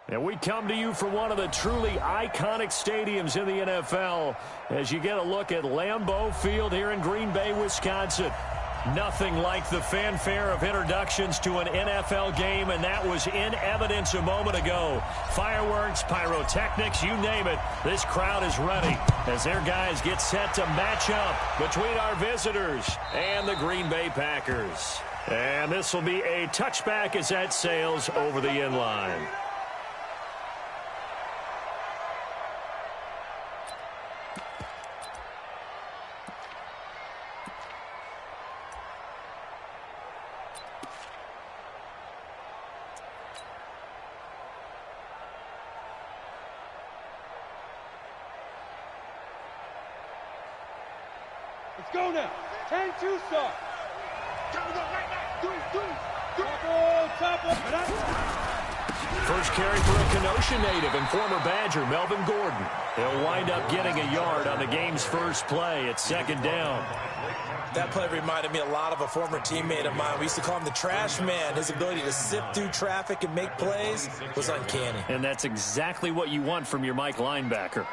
And we come to you from one of the truly iconic stadiums in the NFL as you get a look at Lambeau Field here in Green Bay, Wisconsin. Nothing like the fanfare of introductions to an NFL game, and that was in evidence a moment ago. Fireworks, pyrotechnics, you name it. This crowd is ready as their guys get set to match up between our visitors and the Green Bay Packers. And this will be a touchback as that sails over the end line. Let's go now. 10-2 start. First carry for a Kenosha native and former Badger, Melvin Gordon. He'll wind up getting a yard on the game's first play at second down. That play reminded me a lot of a former teammate of mine. We used to call him the trash man. His ability to sift through traffic and make plays was uncanny. And that's exactly what you want from your Mike linebacker.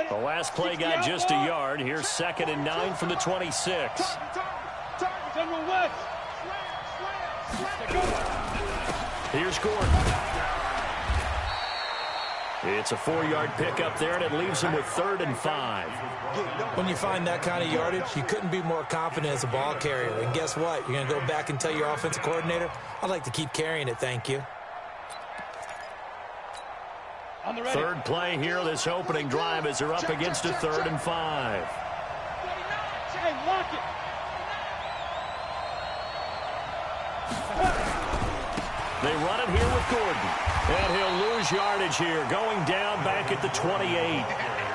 The last play got just a yard. Here's 2nd and 9 from the 26. Here's Gordon. It's a 4-yard pickup there, and it leaves him with 3rd and 5. When you find that kind of yardage, you couldn't be more confident as a ball carrier. And guess what? You're going to go back and tell your offensive coordinator, I'd like to keep carrying it, thank you. Third play here, this opening drive, as they're up against a 3rd and 5. They run it here with Gordon. And he'll lose yardage here, going down back at the 28.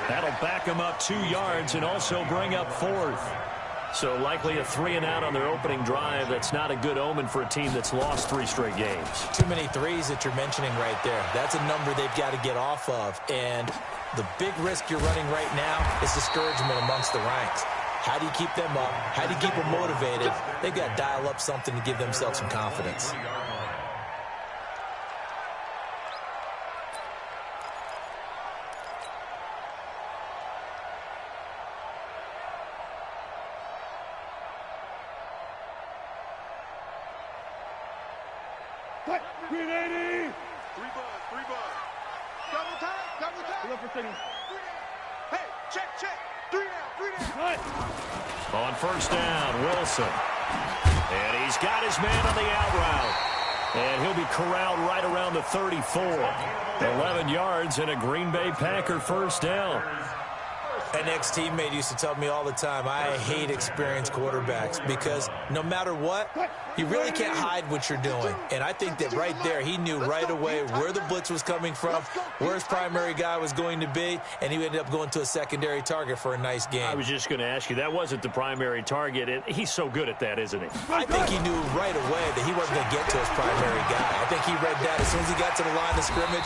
That'll back him up 2 yards and also bring up 4th. So likely a 3-and-out on their opening drive. That's not a good omen for a team that's lost 3 straight games. Too many threes that you're mentioning right there. That's a number they've got to get off of. And the big risk you're running right now is discouragement amongst the ranks. How do you keep them up? How do you keep them motivated? They've got to dial up something to give themselves some confidence. On first down, Wilson. And he's got his man on the out route. And he'll be corralled right around the 34. 11 yards and a Green Bay Packer first down. An ex-teammate used to tell me all the time, I hate experienced quarterbacks because no matter what, you really can't hide what you're doing. And I think that right there, he knew right away where the blitz was coming from, where his primary guy was going to be, and he ended up going to a secondary target for a nice game. I was just going to ask you, that wasn't the primary target. He's so good at that, isn't he? I think he knew right away that he wasn't going to get to his primary guy. I think he read that as soon as he got to the line of scrimmage,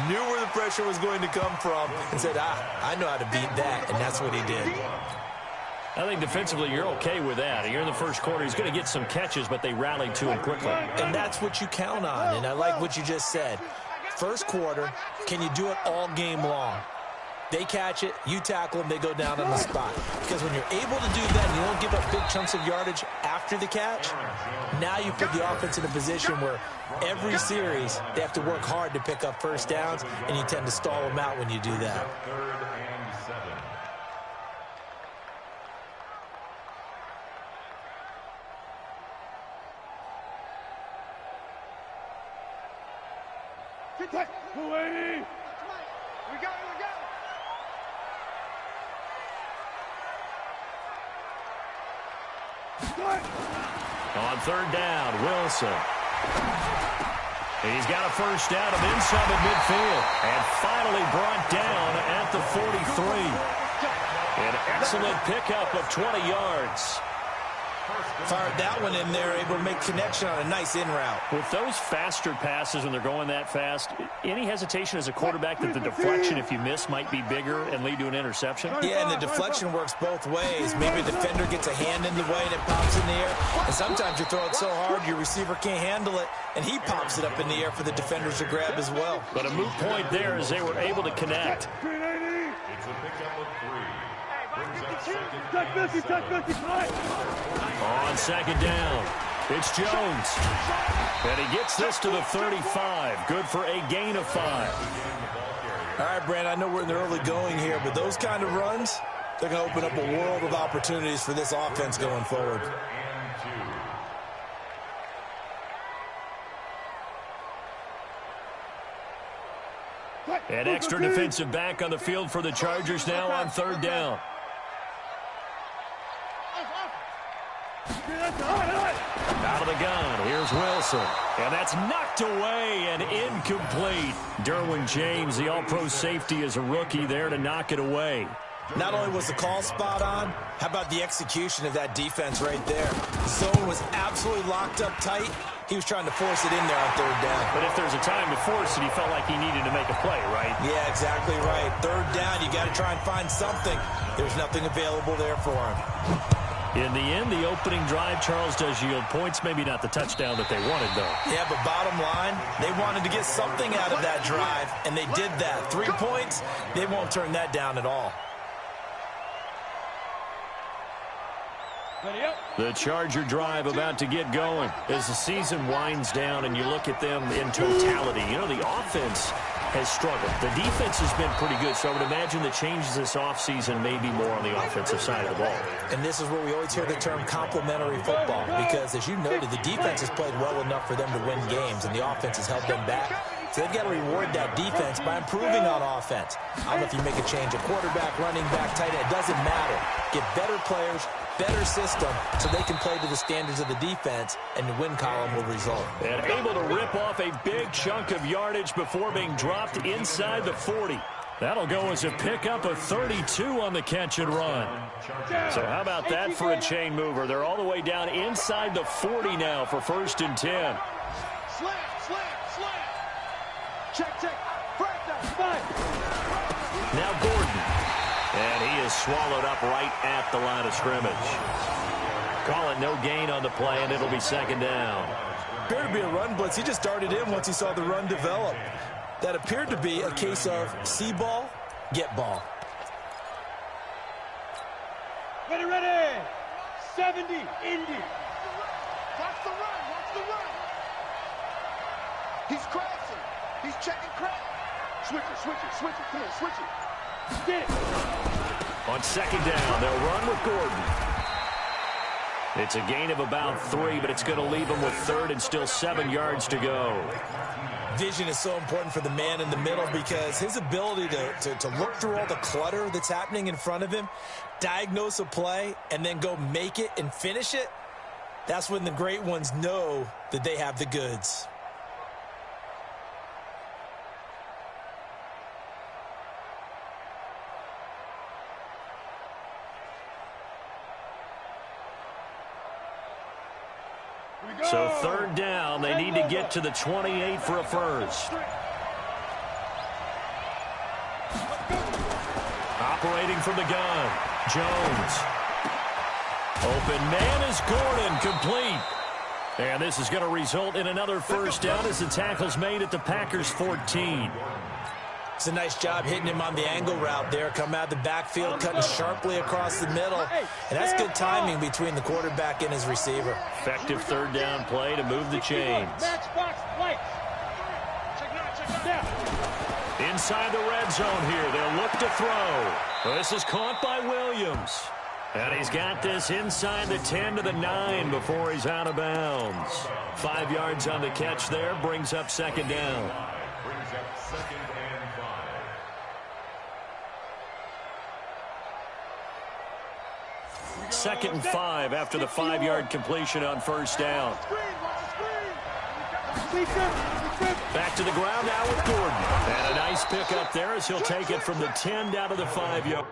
knew where the pressure was going to come from, and said, I know how to beat that, and that's what he did. I think defensively you're okay with that. You're in the first quarter. He's going to get some catches, but they rallied to him quickly. And that's what you count on, and I like what you just said. First quarter, can you do it all game long? They catch it, you tackle them, they go down on the spot. Because when you're able to do that and you don't give up big chunks of yardage after the catch, now you put the offense in a position where every series they have to work hard to pick up first downs, and you tend to stall them out when you do that. On third down, Wilson. He's got a first down of inside the midfield. And finally brought down at the 43. An excellent pickup of 20 yards. Fired that one in there, able to make connection on a nice in route. With those faster passes when they're going that fast, any hesitation as a quarterback that the deflection, if you miss, might be bigger and lead to an interception? Yeah, and the deflection works both ways. Maybe a defender gets a hand in the way and it pops in the air. And sometimes you throw it so hard your receiver can't handle it, and he pops it up in the air for the defenders to grab as well. But a moot point there as they were able to connect. It's a pickup of 3. On second down, it's Jones. And he gets this to the 35. Good for a gain of 5. All right, Brand, I know we're in the early going here, but those kind of runs, they're going to open up a world of opportunities for this offense going forward. An extra defensive back on the field for the Chargers now on third down. Out of the gun, here's Wilson. And that's knocked away and incomplete. Derwin James, the all-pro safety, is a rookie there to knock it away. Not only was the call spot on, how about the execution of that defense right there? Zone was absolutely locked up tight. He was trying to force it in there on third down. But if there's a time to force it, he felt like he needed to make a play, right? Yeah, exactly right. Third down, you got to try and find something. There's nothing available there for him. In the end, the opening drive, Charles, does yield points. Maybe not the touchdown that they wanted, though. Yeah, but bottom line, they wanted to get something out of that drive, and they did that. 3 points, they won't turn that down at all. The Charger drive about to get going as the season winds down and you look at them in totality. You know, the offense has struggled. The defense has been pretty good, so I would imagine the changes this offseason may be more on the offensive side of the ball. And this is where we always hear the term complementary football because, as you noted, the defense has played well enough for them to win games, and the offense has held them back. So they've got to reward that defense by improving on offense. I don't know if you make a change, a quarterback, running back, tight end, it doesn't matter. Get better players, better system, so they can play to the standards of the defense, and the win column will result. And able to rip off a big chunk of yardage before being dropped inside the 40. That'll go as a pickup of 32 on the catch and run. So how about that for a chain mover? They're all the way down inside the 40 now for 1st and 10. Slam. Check. First down. Now Gordon. And he is swallowed up right at the line of scrimmage. Call it no gain on the play, and it'll be 2nd down. Appeared to be a run blitz. He just darted in once he saw the run develop. That appeared to be a case of see ball, get ball. Ready. 70, Indy. Watch the run. He's crossing. He's checking crack. Switch it. Come on, switch it. Get it. On 2nd down, they'll run with Gordon. It's a gain of about 3, but it's going to leave him with 3rd and still 7 yards to go. Vision is so important for the man in the middle because his ability to look through all the clutter that's happening in front of him, diagnose a play, and then go make it and finish it, that's when the great ones know that they have the goods. So 3rd down, they need to get to the 28 for a first. Operating from the gun, Jones. Open man is Gordon, complete. And this is going to result in another 1st down as the tackle's made at the Packers' 14. It's a nice job hitting him on the angle route there. Come out of the backfield, cutting sharply across the middle. And that's good timing between the quarterback and his receiver. Effective 3rd down play to move the chains. Inside the red zone here. They'll look to throw. This is caught by Williams. And he's got this inside the 10 to the 9 before he's out of bounds. 5 yards on the catch there. Brings up 2nd down. 2nd and 5 after the 5-yard completion on 1st down. Back to the ground now with Gordon. And a nice pickup there as he'll take it from the 10 down to the 5-yard.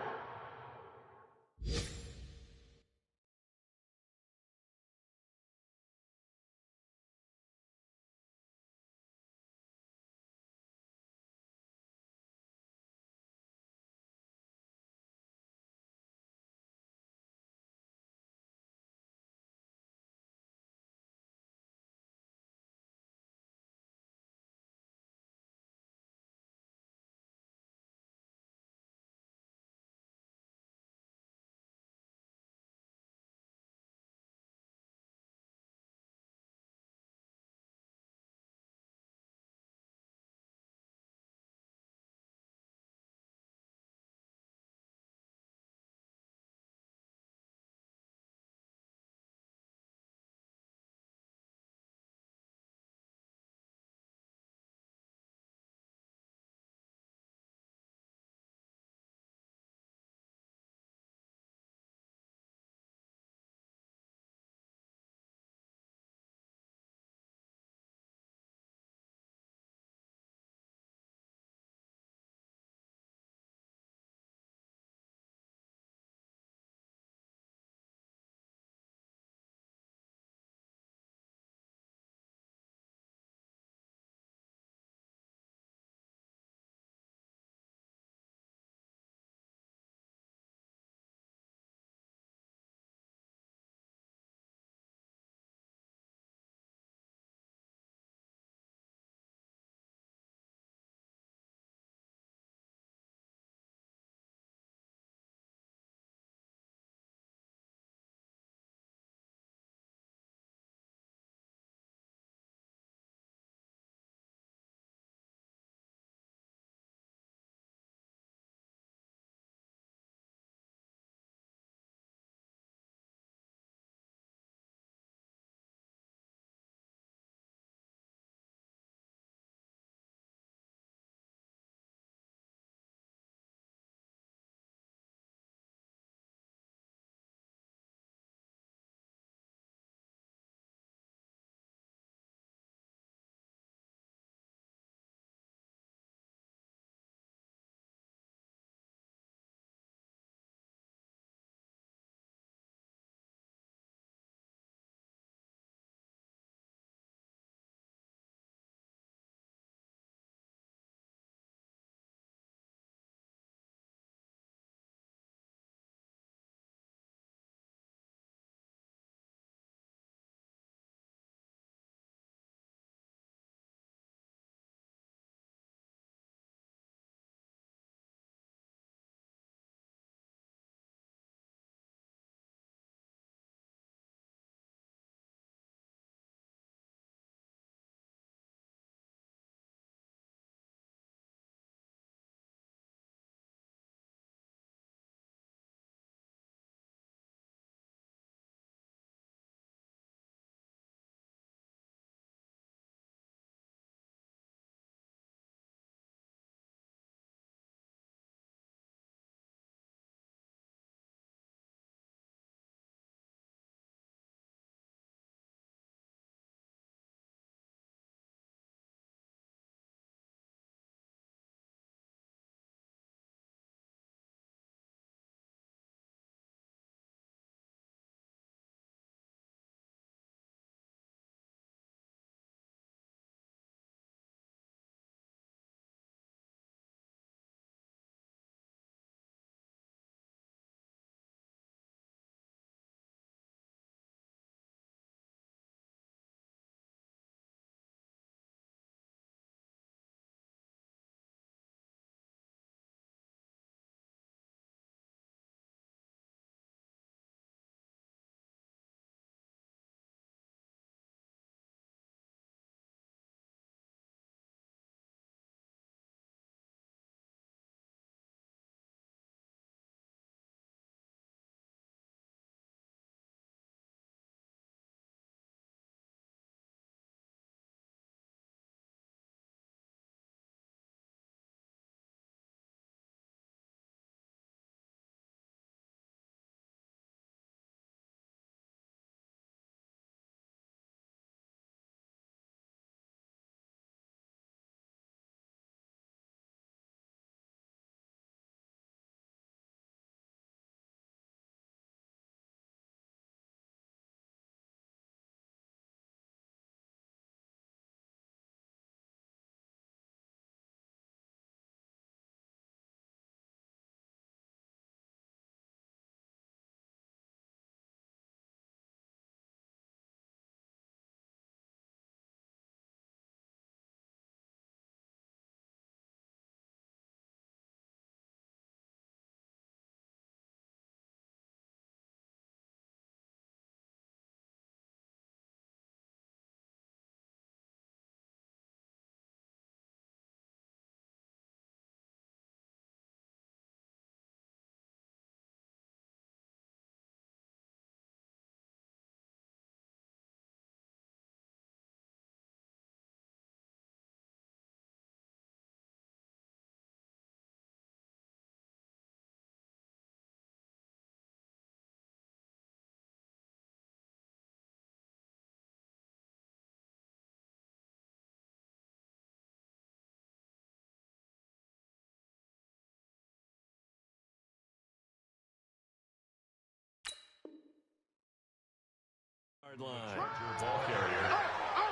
line. Ball carrier,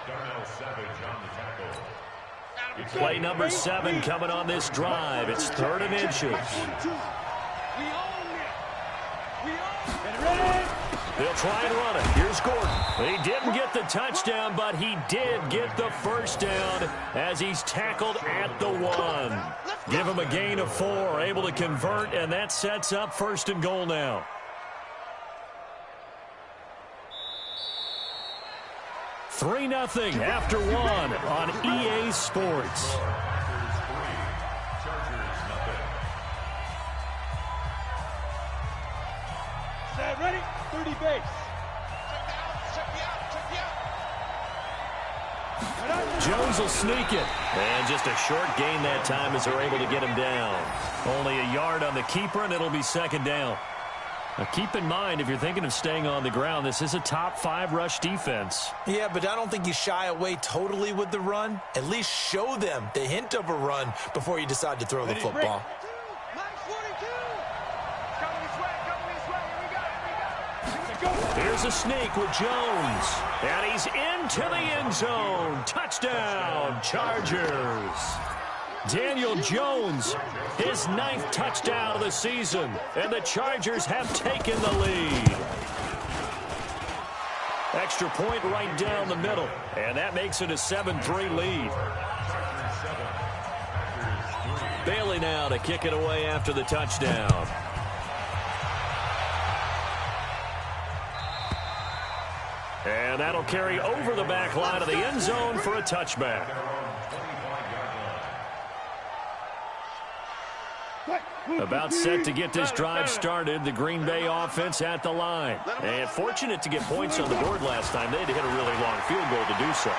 Darnell Savage on the tackle. Play number 7 coming on this drive. It's 3rd and inches. They'll try and run it. Here's Gordon. He didn't get the touchdown, but he did get the first down as he's tackled at the 1. Give him a gain of 4, able to convert, and that sets up 1st and goal now. Three 0 after 1 on EA Sports. Set, ready? 30 base. Jones will sneak it. And just a short gain that time as they're able to get him down. Only a yard on the keeper, and it'll be 2nd down. Now keep in mind, if you're thinking of staying on the ground, this is a top 5 rush defense. Yeah, but I don't think you shy away totally with the run. At least show them the hint of a run before you decide to throw the football. Here's a sneak with Jones. And he's into the end zone. Touchdown, Chargers. Daniel Jones, his 9th touchdown of the season. And the Chargers have taken the lead. Extra point right down the middle. And that makes it a 7-3 lead. Bailey now to kick it away after the touchdown. And that'll carry over the back line of the end zone for a touchback. About set to get this drive started. The Green Bay offense at the line. And fortunate to get points on the board last time. They had to hit a really long field goal to do so.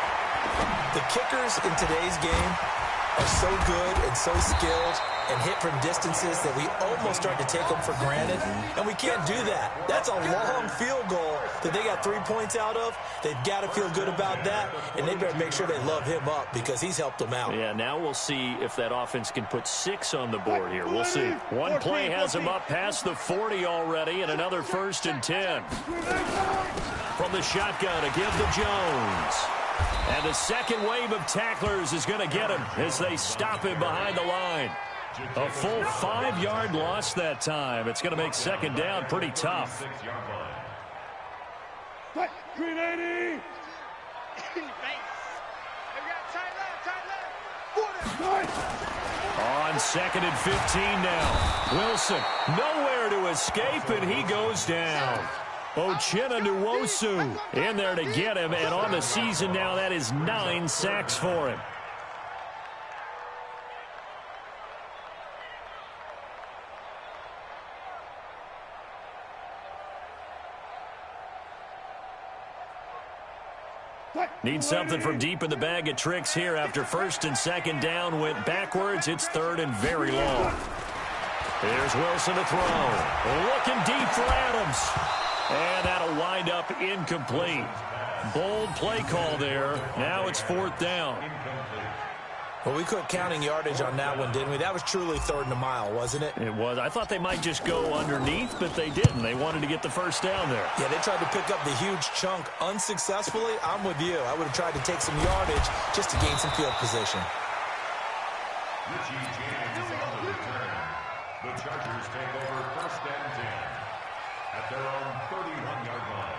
The kickers in today's game are so good and so skilled and hit from distances that we almost start to take them for granted, and we can't do that. That's a long field goal that they got 3 points out of. They've got to feel good about that, and they better make sure they love him up because he's helped them out. Yeah, now we'll see if that offense can put 6 on the board here. We'll see. One play has him up past the 40 already, and another 1st and 10. From the shotgun to give to Jones. And the second wave of tacklers is going to get him as they stop him behind the line. A full 5-yard loss that time. It's going to make 2nd down pretty tough. Green 80. On 2nd and 15 now. Wilson nowhere to escape, and he goes down. Uchenna Nwosu in there to get him, and on the season now, that is 9 sacks for him. Need something from deep in the bag of tricks here after 1st and 2nd down went backwards. It's 3rd and very long. Here's Wilson to throw. Looking deep for Adams. And that'll wind up incomplete. Bold play call there. Now it's 4th down. Well, we quit counting yardage on that one, didn't we? That was truly 3rd and a mile, wasn't it? It was. I thought they might just go underneath, but they didn't. They wanted to get the 1st down there. Yeah, they tried to pick up the huge chunk unsuccessfully. I'm with you. I would have tried to take some yardage just to gain some field position. Richie James on the return. The Chargers take over 1st and 10 at their own 31-yard line.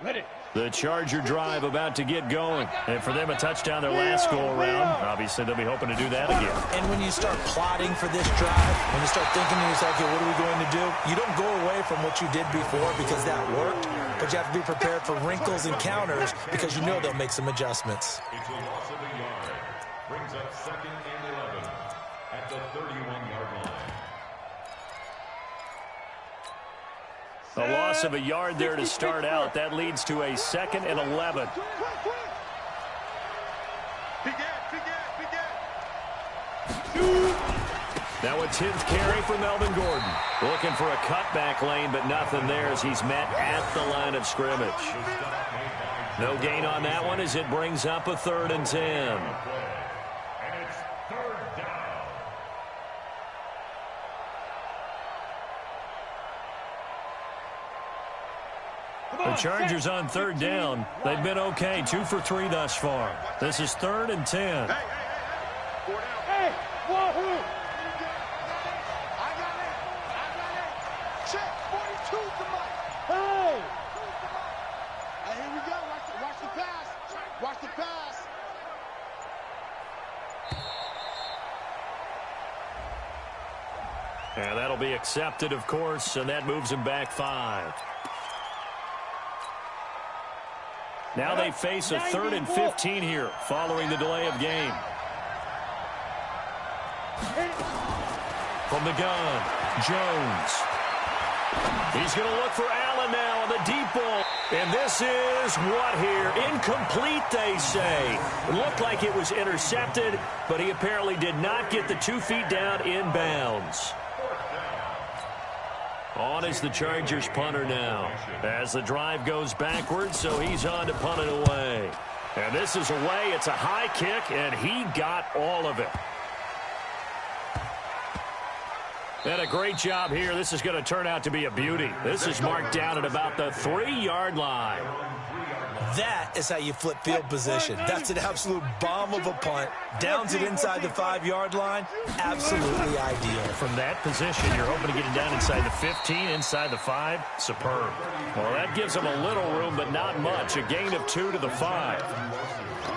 Ready. The Charger drive about to get going. And for them, a touchdown their last go-around. Obviously, they'll be hoping to do that again. And when you start plotting for this drive, when you start thinking to yourself, okay, what are we going to do? You don't go away from what you did before because that worked, but you have to be prepared for wrinkles and counters because you know they'll make some adjustments. It's a loss of a yard. Brings up 2nd and 11 at the 31-yard line. A loss of a yard there to start out. That leads to a 2nd and 11. Now a 10th carry for Melvin Gordon. Looking for a cutback lane, but nothing there as he's met at the line of scrimmage. No gain on that one as it brings up a 3rd and 10. And it's 3rd down. The Chargers on 3rd down. They've been okay, 2 for 3 thus far. This is 3rd and 10. Hey, wahoo! I got it. Check. 42 the mic. Hey! Hey, here we go. Watch the pass. Watch the pass. And that'll be accepted, of course, and that moves him back 5. Now they face a 3rd and 15 here following the delay of game. From the gun, Jones. He's going to look for Allen now on the deep ball. And this is what here? Incomplete, they say. It looked like it was intercepted, but he apparently did not get the 2 feet down in bounds. On is the Chargers punter now as the drive goes backwards, so he's on to punt it away. And this is away. It's a high kick, and he got all of it. And a great job here. This is going to turn out to be a beauty. This is marked down at about the 3-yard line. That is how you flip field position. That's an absolute bomb of a punt. Downs it inside the 5-yard line. Absolutely ideal. From that position, you're hoping to get it down inside the 15, inside the 5. Superb. Well, that gives them a little room, but not much. A gain of 2 to the 5.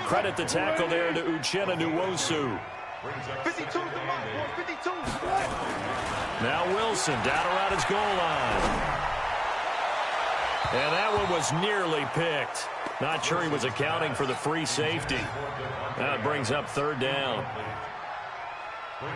Credit the tackle there to Uchenna Nwosu. 52 the mic. 52. Now Wilson down around his goal line. And that one was nearly picked. Not sure he was accounting for the free safety. Now it brings up 3rd down.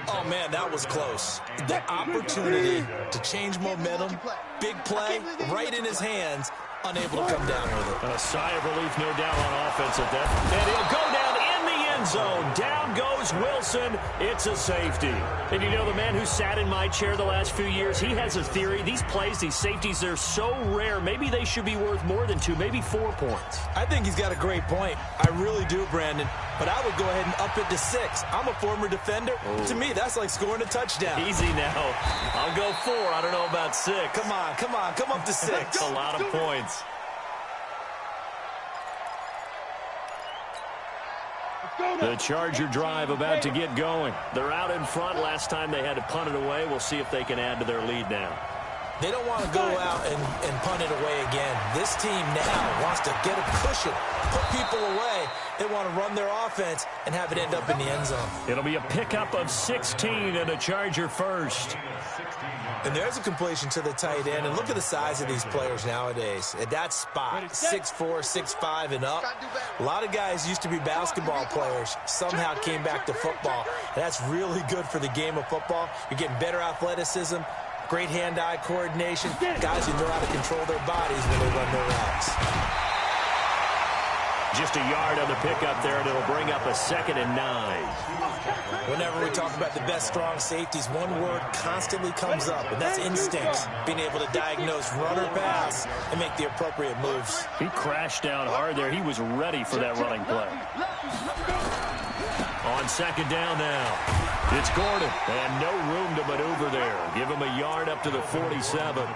Oh, man, that was close. The opportunity to change momentum, big play, right in his hands, unable to come down with it. A sigh of relief, no doubt, on offense at that. And he'll go down in the end zone. Down goes Wilson. It's a safety. And you know, the man who sat in my chair the last few years, he has a theory. These plays, these safeties, they're so rare. Maybe they should be worth more than 2, maybe 4 points. I think he's got a great point. I really do, Brandon. But I would go ahead and up it to 6. I'm a former defender. Ooh. To me, that's like scoring a touchdown. Easy now. I'll go 4. I don't know about 6. Come on. Come up to 6. That's a lot of points. The Charger drive about to get going. They're out in front. Last time they had to punt it away. We'll see if they can add to their lead now. They don't want to go out and punt it away again. This team now wants to get a cushion, put people away. They want to run their offense and have it end up in the end zone. It'll be a pickup of 16 and a Charger first. And there's a completion to the tight end. And look at the size of these players nowadays. At that spot, 6'4", 6'5", and up. A lot of guys used to be basketball players, somehow came back to football. And that's really good for the game of football. You're getting better athleticism, great hand-eye coordination, guys who know how to control their bodies when they run their routes. Just a yard on the pickup there, and it'll bring up a 2nd and 9. Whenever we talk about the best strong safeties, one word constantly comes up, and that's instincts. Being able to diagnose run or pass and make the appropriate moves. He crashed down hard there. He was ready for that running play. On 2nd down now, it's Gordon, and no room to maneuver there. Give him a yard up to the 47.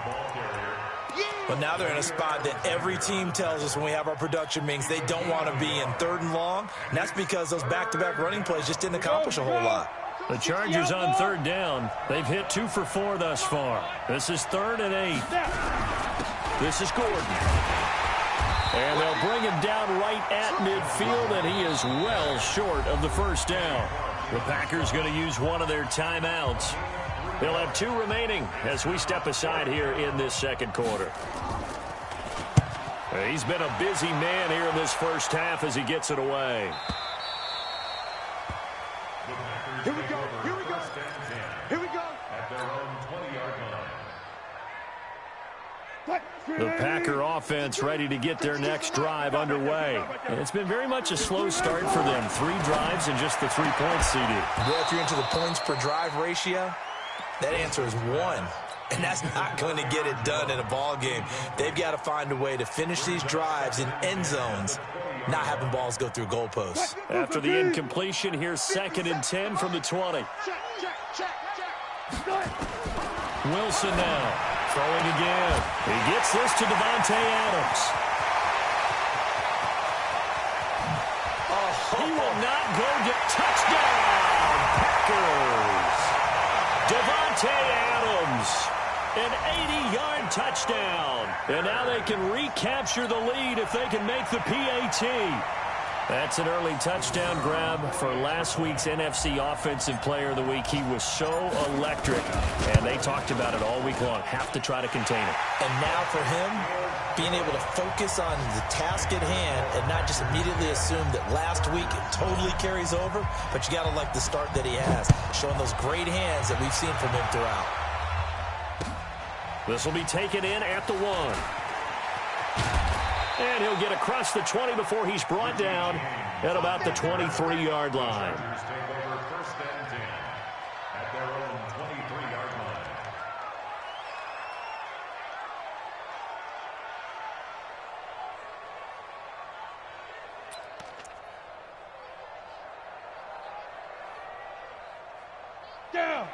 But now they're in a spot that every team tells us when we have our production meetings they don't want to be in, 3rd and long. And that's because those back-to-back running plays just didn't accomplish a whole lot. The Chargers on 3rd down. They've hit 2 for 4 thus far. This is 3rd and 8. This is Gordon. And they'll bring him down right at midfield, and he is well short of the 1st down. The Packers going to use one of their timeouts. They'll have 2 remaining as we step aside here in this 2nd quarter. He's been a busy man here in this 1st half as he gets it away. Here we go. Here we go. Here we go. At their own 20-yard line. Cut. Screen The Packer offense ready to get their next drive underway. And it's been very much a slow start for them. 3 drives and just the 3 points, CD. Well, if you're into the points per drive ratio, that answer is 1. And that's not going to get it done in a ball game. They've got to find a way to finish these drives in end zones, not having balls go through goalposts. After the incompletion, here's 2nd and 10 from the 20. Wilson now. Throwing again. He gets this to Davante Adams. He will not go to touchdown. Packers. Davante Adams. An 80-yard touchdown. And now they can recapture the lead if they can make the PAT. That's an early touchdown grab for last week's NFC Offensive Player of the Week. He was so electric, and they talked about it all week long. Have to try to contain it. And now for him, being able to focus on the task at hand and not just immediately assume that last week it totally carries over, but you got to like the start that he has, showing those great hands that we've seen from him throughout. This will be taken in at the 1. And he'll get across the 20 before he's brought down at about the 23-yard line.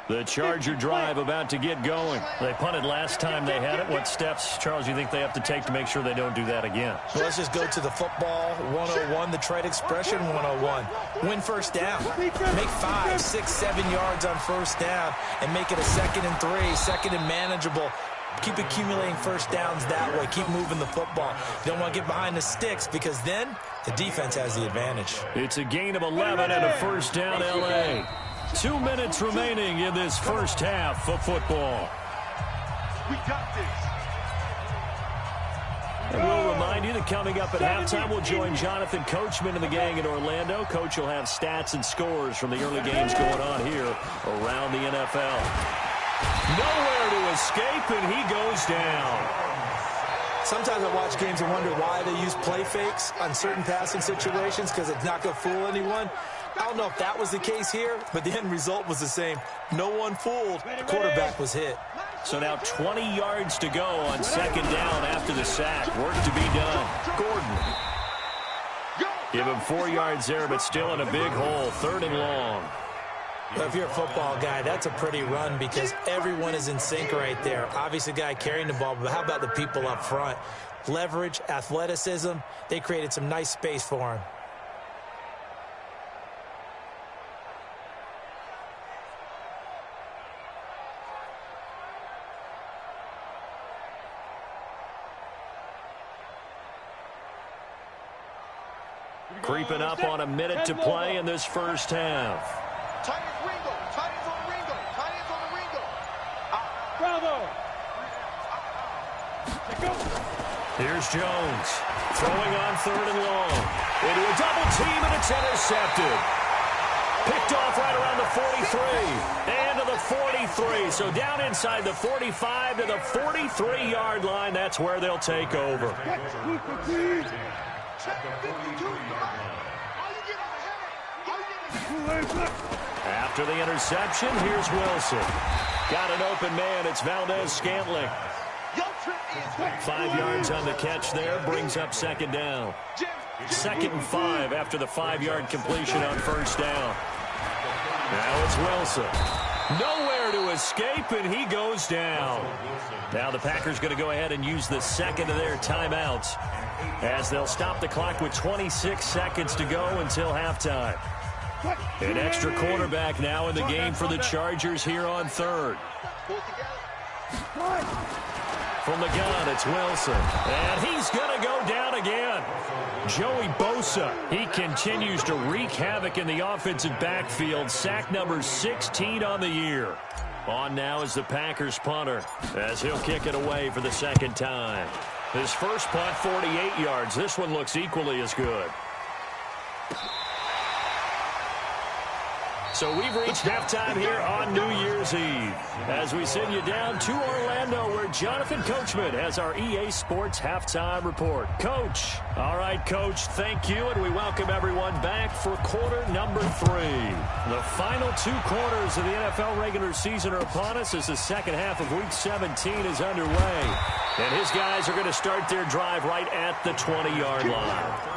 The Charger drive about to get going. They punted last time they had it. What steps, Charles, you think they have to take to make sure they don't do that again? Well, let's just go to the football 101, the trade expression 101. Win first down. Make 5, 6, 7 yards on first down and make it a 2nd and 3, 2nd and manageable. Keep accumulating first downs that way. Keep moving the football. You don't want to get behind the sticks because then the defense has the advantage. It's a gain of 11 and a first down, L.A. 2 minutes remaining in this first half of football. We got this. And we'll remind you that coming up at halftime, we'll join Jonathan Coachman and the gang in Orlando. Coach will have stats and scores from the early games going on here around the NFL. Nowhere to escape, and he goes down. Sometimes I watch games and wonder why they use play fakes on certain passing situations because it's not going to fool anyone. I don't know if that was the case here, but the end result was the same. No one fooled. The quarterback was hit. So now 20 yards to go on 2nd down after the sack. Work to be done. Gordon. Give him 4 yards there, but still in a big hole. 3rd and long. Well, if you're a football guy, that's a pretty run because everyone is in sync right there. Obviously, the guy carrying the ball, but how about the people up front? Leverage, athleticism. They created some nice space for him. Creeping up on a minute to play in this first half. Tight ends Ringo. Tight ends on the Ringo. Tight ends on the Ringo. Bravo. Here's Jones. Throwing on 3rd and long. Into a double team, and it's intercepted. Picked off right around the 43. And to the 43. So down inside the 45 to the 43-yard line. That's where they'll take over. After the interception, here's Wilson. Got an open man. It's Valdez-Scantling. 5 yards on the catch there. Brings up 2nd down. 2nd and 5 after the 5-yard completion on first down. Now it's Wilson. Nowhere to escape, and he goes down. Now the Packers going to go ahead and use the 2nd of their timeouts as they'll stop the clock with 26 seconds to go until halftime. An extra quarterback now in the game for the Chargers here on 3rd. From the gun, it's Wilson. And he's going to go down again. Joey Bosa, he continues to wreak havoc in the offensive backfield. Sack number 16 on the year. On now is the Packers punter as he'll kick it away for the 2nd time. His first punt, 48 yards. This one looks equally as good. So we've reached halftime here on New Year's Eve as we send you down to Orlando where Jonathan Coachman has our EA Sports Halftime Report. Coach. All right, Coach, thank you, and we welcome everyone back for quarter number 3. The final 2 quarters of the NFL regular season are upon us as the second half of Week 17 is underway. And his guys are going to start their drive right at the 20-yard line.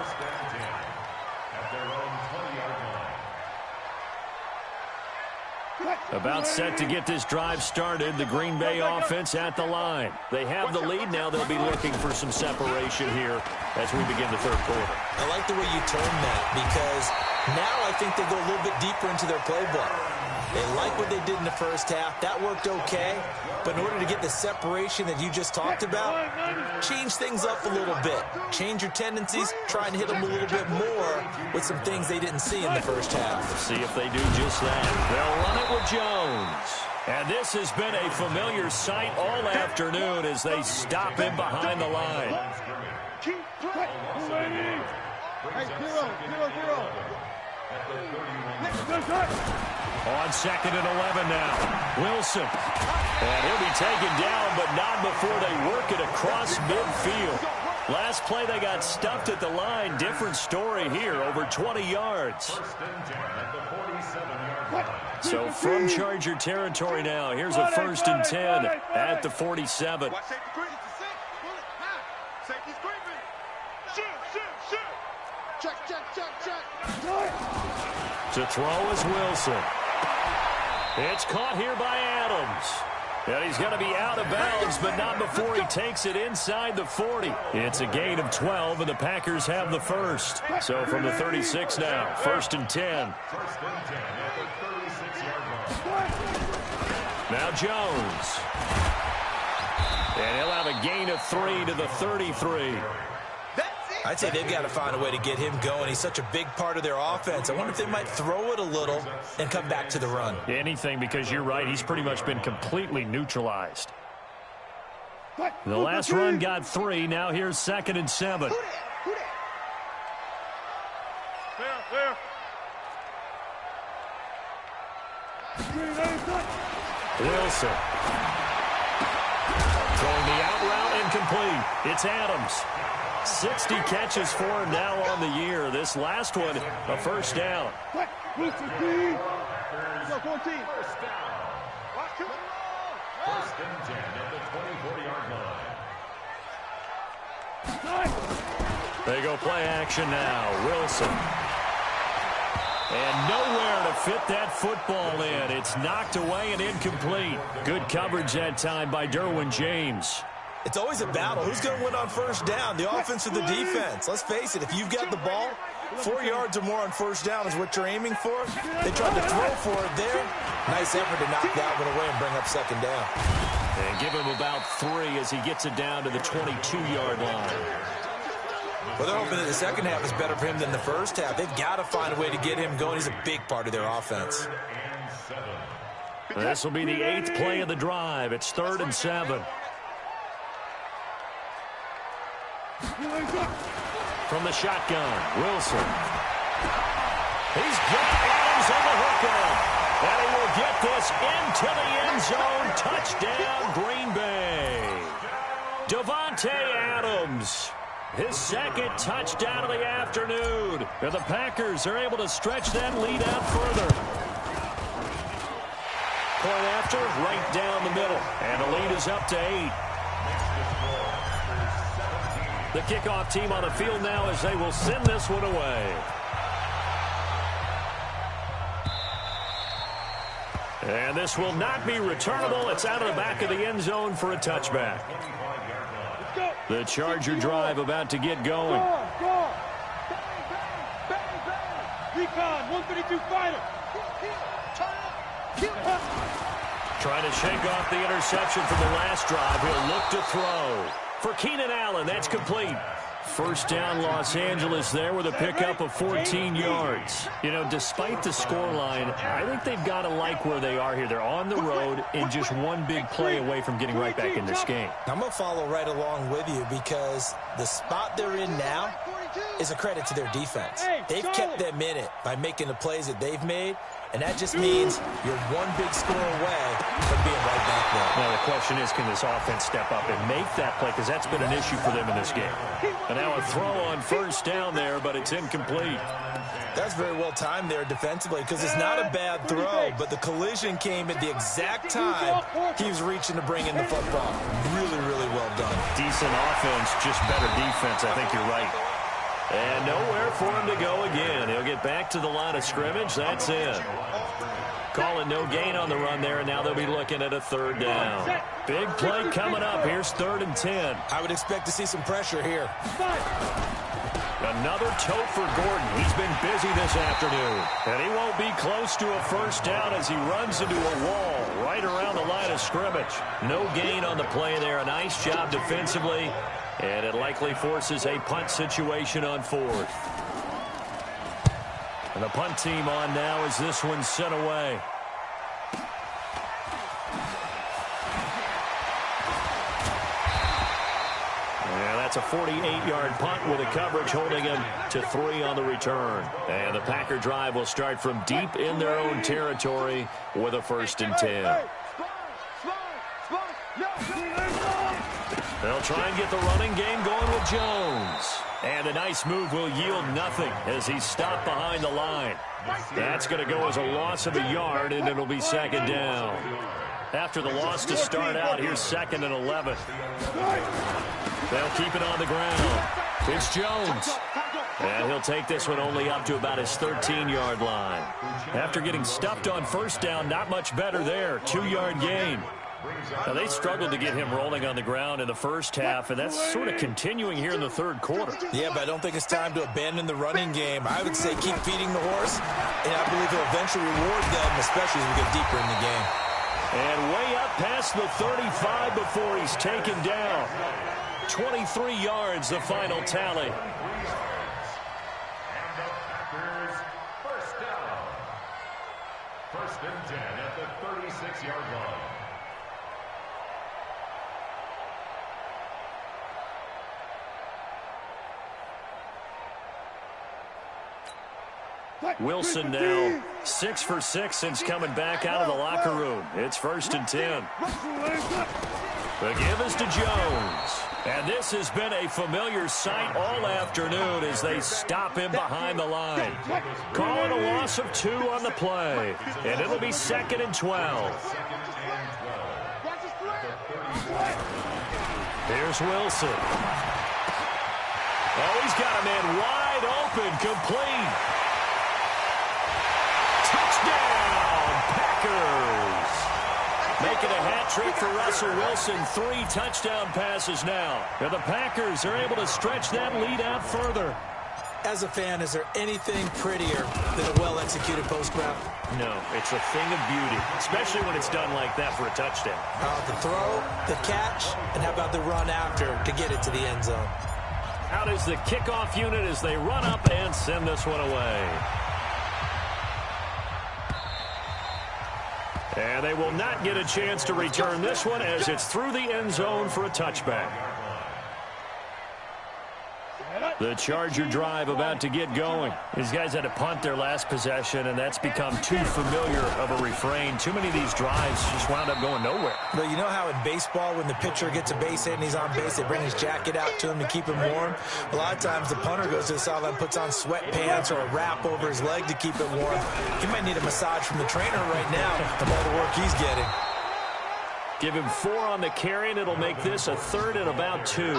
About set to get this drive started. The Green Bay offense at the line. They have the lead. Now they'll be looking for some separation here as we begin the third quarter. I like the way you term that because now I think they go a little bit deeper into their playbook. They like what they did in the first half. That worked okay. But in order to get the separation that you just talked about, change things up a little bit. Change your tendencies. Try and hit them a little bit more with some things they didn't see in the first half. See if they do just that. They'll run it with Jones. And this has been a familiar sight all afternoon as they stop him behind the line. Keep playing. Hey, 0-0-0. On 2nd and 11 now. Wilson. And he'll be taken down, but not before they work it across midfield. Last play they got stuffed at the line. Different story here, over 20 yards. So from Charger territory now, here's a 1st and 10 at the 47. To throw is Wilson. It's caught here by Adams. And he's going to be out of bounds, but not before he takes it inside the 40. It's a gain of 12, and the Packers have the first. So from the 36 now, 1st and 10. Now Jones. And he'll have a gain of 3 to the 33. I'd say they've got to find a way to get him going. He's such a big part of their offense. I wonder if they might throw it a little and come back to the run. Anything, because you're right. He's pretty much been completely neutralized. The last run got 3. Now here's 2nd and 7. Wilson. Throwing the out route incomplete. It's Adams. 60 catches for him now on the year. This last one, a 1st down. First and 10 at the 24-yard line. They go play action now. Wilson. And nowhere to fit that football in. It's knocked away and incomplete. Good coverage that time by Derwin James. It's always a battle. Who's going to win on 1st down, the offense or the defense? Let's face it, if you've got the ball, 4 yards or more on 1st down is what you're aiming for. They tried to throw for it there. Nice effort to knock that one away and bring up 2nd down. And give him about 3 as he gets it down to the 22-yard line. Well, they're hoping that the second half is better for him than the first half. They've got to find a way to get him going. He's a big part of their offense. This will be the 8th play of the drive. It's 3rd and 7. From the shotgun, Wilson. He's got Adams on the hook up. And he will get this into the end zone. Touchdown, Green Bay. Davante Adams. His 2nd touchdown of the afternoon. And the Packers are able to stretch that lead out further. Point after, right down the middle. And the lead is up to 8. The kickoff team on the field now as they will send this one away. And this will not be returnable. It's out of the back of the end zone for a touchback. The Charger drive about to get going. Recon, 152 fighter. Trying to shake off the interception from the last drive. He'll look to throw. For Keenan Allen, that's complete. 1st down, Los Angeles there with a pickup of 14 yards. You know, despite the scoreline, I think they've got to like where they are here. They're on the road and just one big play away from getting right back in this game. I'm going to follow right along with you because the spot they're in now is a credit to their defense. They've kept them in it by making the plays that they've made, and that just means you're one big score away from being right back there. Now the question is, can this offense step up and make that play? Because that's been an issue for them in this game. And now a throw on first down there, but it's incomplete. That's very well timed there defensively, because it's not a bad throw, but the collision came at the exact time he was reaching to bring in the football. Really, really well done. Decent offense, just better defense. I think you're right. And nowhere for him to go again. He'll get back to the line of scrimmage. That's it. Calling no gain on the run there, and now they'll be looking at a third down. Big play coming up. Here's 3rd and 10. I would expect to see some pressure here. Another tote for Gordon. He's been busy this afternoon. And he won't be close to a first down as he runs into a wall right around the line of scrimmage. No gain on the play there. A nice job defensively. And it likely forces a punt situation on 4th. And the punt team on now as this one's sent away. That's a 48-yard punt with a coverage holding him to 3 on the return. And the Packer drive will start from deep in their own territory with a 1st and 10. They'll try and get the running game going with Jones. And a nice move will yield nothing as he's stopped behind the line. That's going to go as a loss of a yard, and it'll be 2nd down. After the loss to start out, here's 2nd and 11. They'll keep it on the ground. It's Jones. And he'll take this one only up to about his 13-yard line. After getting stuffed on first down, not much better there. 2-yard gain. Now, they struggled to get him rolling on the ground in the first half, and that's sort of continuing here in the 3rd quarter. Yeah, but I don't think it's time to abandon the running game. I would say keep feeding the horse, and I believe he'll eventually reward them, especially as we get deeper in the game. And way up past the 35 before he's taken down. 23 yards, the final tally. And the Packers first down. 1st and 10 at the 36-yard line. Wilson now 6 for 6 since coming back out of the locker room. It's 1st and 10. The give is to Jones. And this has been a familiar sight all afternoon as they stop him behind the line. Calling a loss of 2 on the play. And it'll be 2nd and 12. Here's Wilson. Oh, he's got a man wide open, complete. Touchdown, Packers. Making a hat trick for Russell Wilson. 3 touchdown passes now. And the Packers are able to stretch that lead out further. As a fan, is there anything prettier than a well-executed post route? No, it's a thing of beauty, especially when it's done like that for a touchdown. The throw, the catch, and how about the run after to get it to the end zone? Out is the kickoff unit as they run up and send this one away. And they will not get a chance to return this one as it's through the end zone for a touchback. The Charger drive about to get going. These guys had to punt their last possession, and that's become too familiar of a refrain. Too many of these drives just wound up going nowhere. But you know how in baseball, when the pitcher gets a base hit and he's on base, they bring his jacket out to him to keep him warm? A lot of times the punter goes to the sideline, puts on sweatpants or a wrap over his leg to keep it warm. He might need a massage from the trainer right now from all the work he's getting. Give him 4 on the carry, and it'll make this a 3rd and about 2.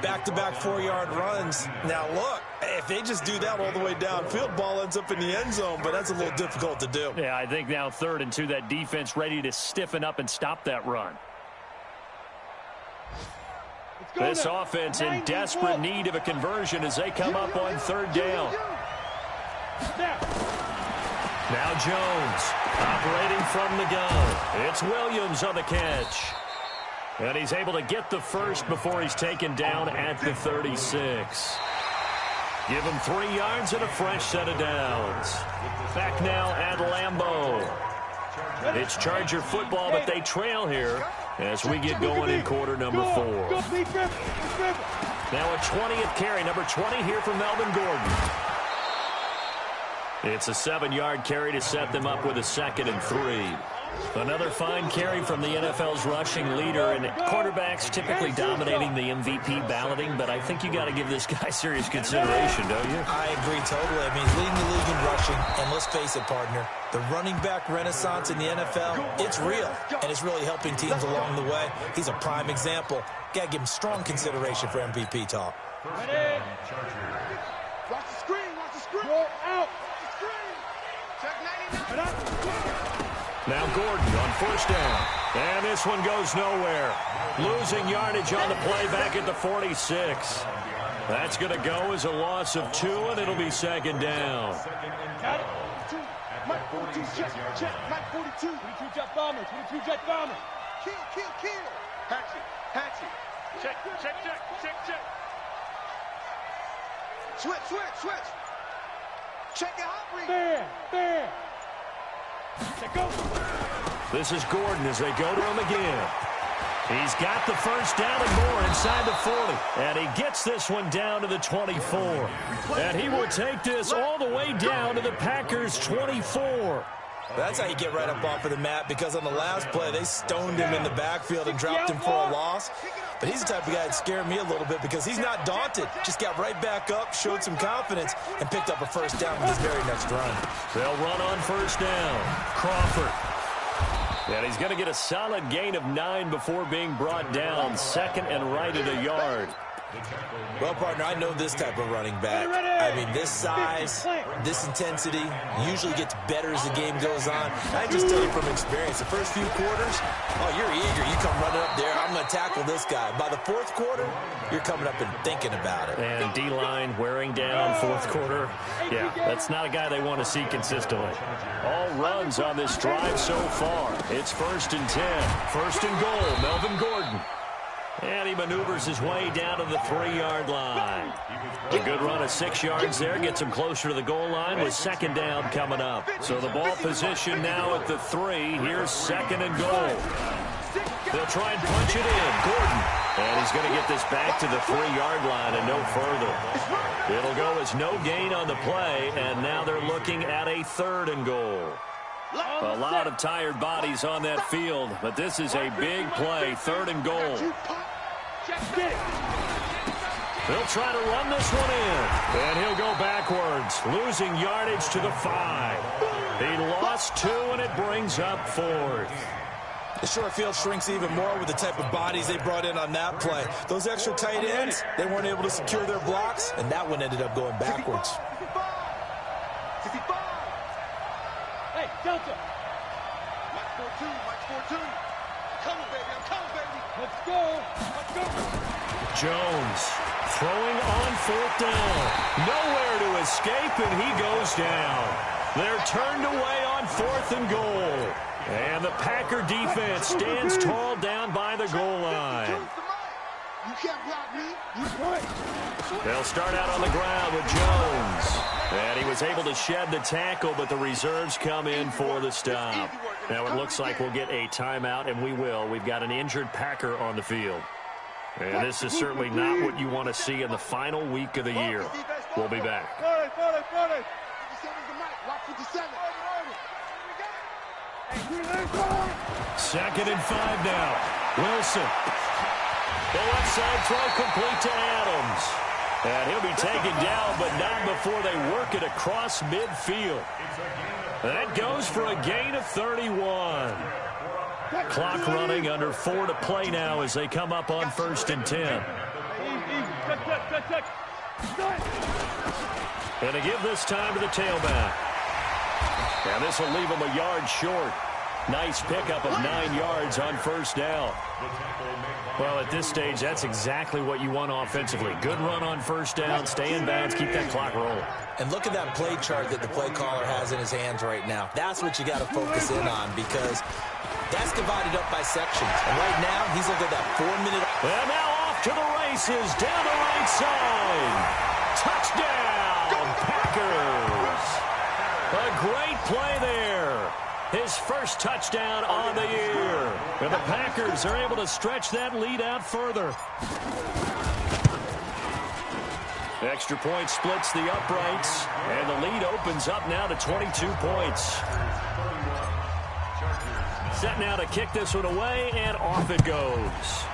Back-to-back 4-yard runs. Now, look, if they just do that all the way downfield, ball ends up in the end zone, but that's a little difficult to do. Yeah, I think now 3rd and 2, that defense ready to stiffen up and stop that run. This offense in desperate need of a conversion as they come up on 3rd down. Now Jones operating from the gun. It's Williams on the catch. And he's able to get the first before he's taken down at the 36. Give him 3 yards and a fresh set of downs. Back now at Lambeau. It's Charger football, but they trail here as we get going in quarter number 4. Now a 20th carry, number 20 here for Melvin Gordon. It's a 7-yard carry to set them up with a 2nd and 3. Another fine carry from the NFL's rushing leader, and quarterbacks typically dominating the MVP balloting, but I think you got to give this guy serious consideration, don't you? I agree totally. I mean, he's leading the league in rushing, and let's face it, partner, the running back renaissance in the NFL, it's real, and it's really helping teams along the way. He's a prime example. Got to give him strong consideration for MVP talk. Watch the screen, watch the screen. Roll out. Watch the screen. Check 99. Now Gordon on 1st down. And this one goes nowhere. Losing yardage on the play back at the 46. That's going to go as a loss of 2, and it'll be 2nd down. Got it. Mike 42, check. Mike 42. 22 jet bomber. 22 jet bomber. Kill. Hatchet. Check. Switch. Check it out, Reed. Fair. Check go. This is Gordon as they go to him again. He's got the 1st down and more inside the 40. And he gets this one down to the 24. And he will take this all the way down to the Packers' 24. That's how you get right up off of the mat, because on the last play, they stoned him in the backfield and dropped him for a loss. But he's the type of guy that scared me a little bit because he's not daunted. Just got right back up, showed some confidence, and picked up a 1st down with his very next run. They'll run on 1st down. Crawford. And he's going to get a solid gain of 9 before being brought down. 2nd and right at a yard. Well, partner, I know this type of running back. I mean, this size, this intensity usually gets better as the game goes on. I just tell you from experience, the first few quarters, you're eager. You come running up there, I'm going to tackle this guy. By the 4th quarter, you're coming up and thinking about it. And D-line wearing down 4th quarter. Yeah, that's not a guy they want to see consistently. All runs on this drive so far. It's 1st and 10. 1st and goal, Melvin Gordon. And he maneuvers his way down to the 3-yard line. A good run of 6 yards there gets him closer to the goal line with 2nd down coming up. So the ball position now at the 3. Here's 2nd and goal. They'll try and punch it in. Gordon. And he's going to get this back to the 3-yard line and no further. It'll go as no gain on the play, and now they're looking at a 3rd and goal. A lot of tired bodies on that field, but this is a big play. 3rd and goal. They'll try to run this one in, and he'll go backwards, losing yardage to the 5. He lost 2, and it brings up 4th. The short field shrinks even more with the type of bodies they brought in on that play. Those extra tight ends, they weren't able to secure their blocks, and that one ended up going backwards. Hey, Delta. Mike 42. I'm coming, baby. Let's go. Jones throwing on 4th down. Nowhere to escape, and he goes down. They're turned away on 4th and goal. And the Packer defense stands tall down by the goal line. You can't block me. They'll start out on the ground with Jones. And he was able to shed the tackle, but the reserves come in for the stop. Now it looks like we'll get a timeout, and we will. We've got an injured Packer on the field. And this is certainly not what you want to see in the final week of the year. We'll be back. 2nd and 5 now. Wilson. The left side throw complete to Adams. And he'll be taken down, but not before they work it across midfield. That goes for a gain of 31. Clock running, under 4 to play now as they come up on 1st and 10. And to give this time to the tailback. And this will leave him a yard short. Nice pickup of 9 yards on 1st down. Well, at this stage, that's exactly what you want offensively. Good run on 1st down, stay in bounds, keep that clock rolling. And look at that play chart that the play caller has in his hands right now. That's what you got to focus in on, because that's divided up by sections. And right now, he's looking at that 4-minute. And now off to the races, down the right side. Touchdown, Packers. A great play there. His first touchdown on the year. And the Packers are able to stretch that lead out further. Extra point splits the uprights, and the lead opens up now to 22 points. Set now to kick this one away, and off it goes.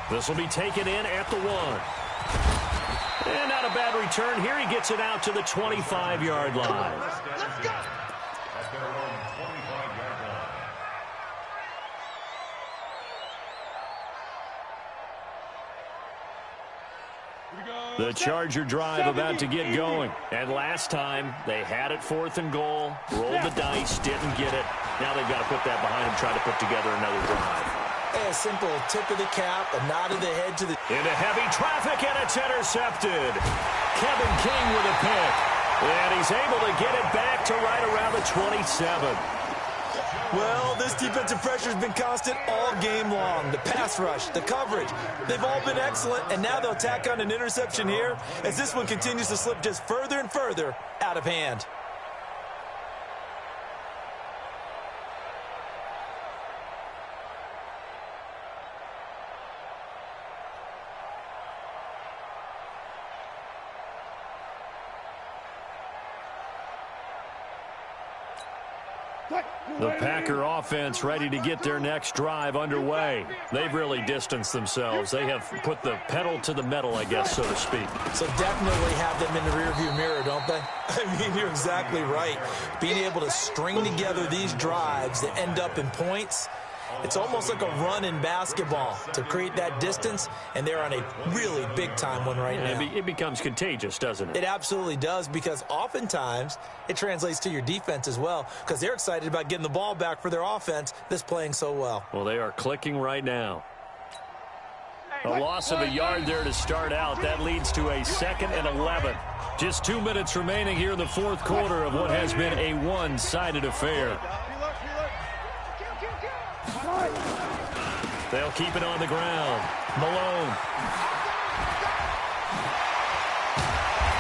This will be taken in at the 1. And not a bad return here. He gets it out to the 25-yard line. Let's go. At their own 25-yard line. The Charger drive about to get going. And last time, they had it 4th and goal, rolled the dice, didn't get it. Now they've got to put that behind them, try to put together another drive. A simple tip of the cap, a nod of the head to the... Into heavy traffic, and it's intercepted. Kevin King with a pick. And he's able to get it back to right around the 27. Well, this defensive pressure has been constant all game long. The pass rush, the coverage, they've all been excellent, and now they'll tack on an interception here as this one continues to slip just further and further out of hand. The Packer offense ready to get their next drive underway. They've really distanced themselves. They have put the pedal to the metal, I guess, so to speak. So definitely have them in the rearview mirror, don't they? I mean, you're exactly right. Being able to string together these drives that end up in points, it's almost like a run in basketball to create that distance, and they're on a really big-time one right now. It becomes contagious, doesn't it? It absolutely does, because oftentimes it translates to your defense as well, because they're excited about getting the ball back for their offense that's playing so well. Well, they are clicking right now. A loss of a yard there to start out. That leads to a 2nd and 11. Just 2 minutes remaining here in the 4th quarter of what has been a one-sided affair. They'll keep it on the ground. Malone.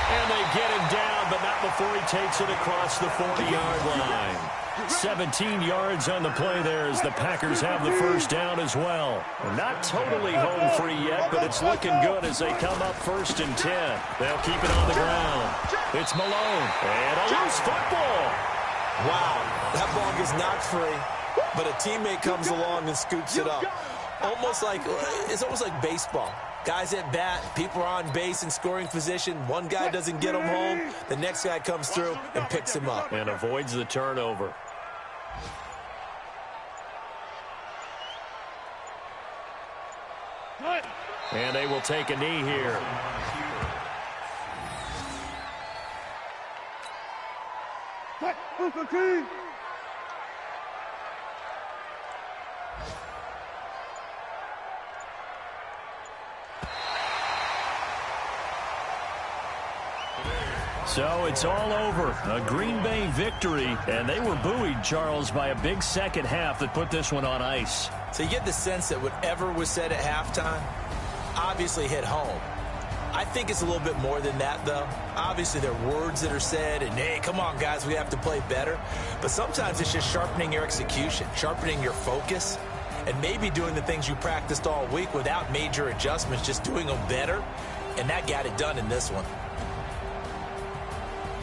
And they get him down, but not before he takes it across the 40-yard line. 17 yards on the play there as the Packers have the first down as well. Not totally home free yet, but it's looking good as they come up 1st and 10. They'll keep it on the ground. It's Malone. And a loose football. Wow, that ball gets knocked free, but a teammate comes along and scoops it up. It's almost like baseball. Guys at bat, people are on base in scoring position. One guy doesn't get him home. The next guy comes through and picks him up. And avoids the turnover. And they will take a knee here. So it's all over. A Green Bay victory, and they were buoyed, Charles, by a big second half that put this one on ice. So you get the sense that whatever was said at halftime obviously hit home. I think it's a little bit more than that, though. Obviously, there are words that are said, and, hey, come on, guys, we have to play better. But sometimes it's just sharpening your execution, sharpening your focus, and maybe doing the things you practiced all week without major adjustments, just doing them better, and that got it done in this one.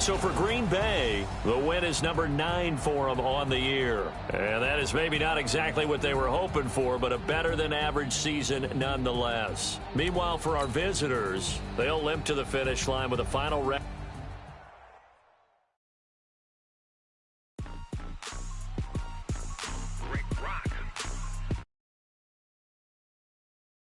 So for Green Bay, the win is number 9 for them on the year. And that is maybe not exactly what they were hoping for, but a better-than-average season nonetheless. Meanwhile, for our visitors, they'll limp to the finish line with a final record.